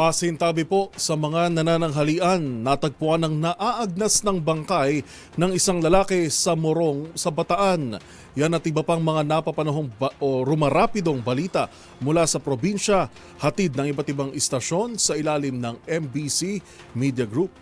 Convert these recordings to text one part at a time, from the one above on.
Pasintabi po sa mga nanananghalian, natagpuan ng naaagnas ng bangkay ng isang lalaki sa Morong sa Bataan. Yan at iba pang mga napapanahong rumarapidong balita mula sa probinsya, hatid ng iba't ibang istasyon sa ilalim ng MBC Media Group.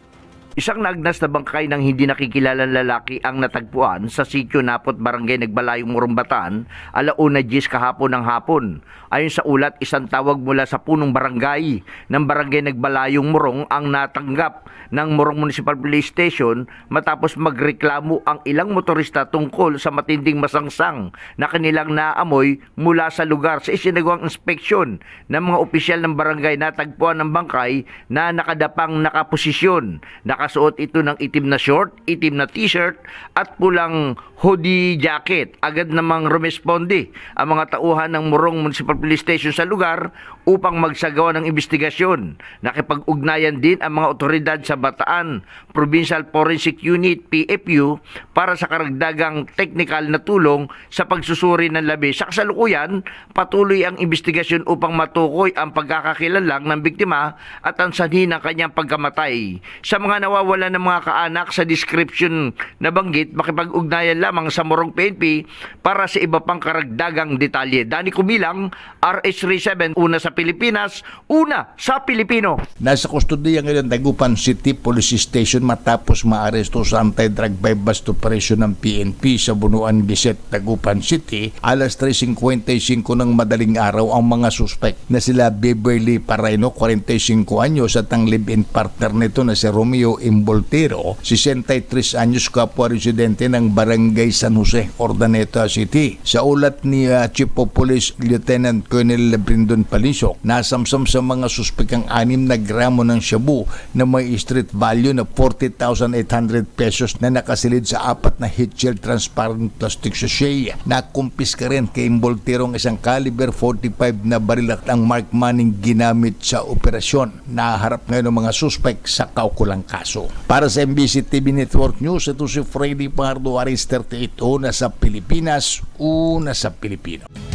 Isang naagnas na bangkay ng hindi nakikilalang lalaki ang natagpuan sa Sitio Napot, Barangay Nagbalayong, Morong, Bataan, 1:10 kahapon ng hapon. Ayon sa ulat, isang tawag mula sa punong barangay ng Barangay Nagbalayong, Morong ang natanggap ng Morong Municipal Police Station matapos magreklamo ang ilang motorista tungkol sa matinding masangsang na kanilang naamoy mula sa lugar. Sa isinagawang inspeksyon ng mga opisyal ng barangay, natagpuan ng bangkay na nakadapang nakaposisyon. Nakasuot ito ng itim na short, itim na t-shirt at pulang hoodie jacket. Agad namang rumesponde ang mga tauhan ng Morong Municipal Police Station sa lugar upang magsagawa ng investigasyon. Nakipag-ugnayan din ang mga otoridad sa Bataan Provincial Forensic Unit PFU para sa karagdagang technical na tulong sa pagsusuri ng labi. Sa kasalukuyan, patuloy ang investigasyon upang matukoy ang pagkakakilanlang ng biktima at ang sanhi ng kanyang pagkamatay. Sa mga nawawala ng mga kaanak sa description na banggit, makipag-ugnayan lamang sa Morong PNP para sa iba pang karagdagang detalye. Dani Kumilang, RH37, una sa Pilipinas, una sa Pilipino. Nasa kustodiya ngayon Dagupan City Police Station matapos maaresto sa anti-drug by bust operation ng PNP sa Bunuan Giset, Dagupan City. Alas 3:55 ng madaling araw ang mga suspect na sila Beverly Parayno, 45 anyos, at ang live-in partner nito na si Romeo Imboltero, 63 anyos, kapwa residente ng Barangay San Jose, Urdaneta City. Sa ulat ni Chief of Police Lieutenant Colonel Brindon Palisok, nasamsam sa mga suspek ang 6 na gramo ng shabu na may street value na 40,800 pesos na nakasilid sa 4 na heat shield transparent plastic sachet. Nakumpiska rin kay Imboltero ang isang caliber 45 na baril at ang mark maning ginamit sa operasyon. Naharap ngayon ng mga suspek sa kaukulang kaso. Para sa MBC TV Network News, ito si Freddy Pardo, Aris 38, una sa Pilipinas, una sa Pilipino.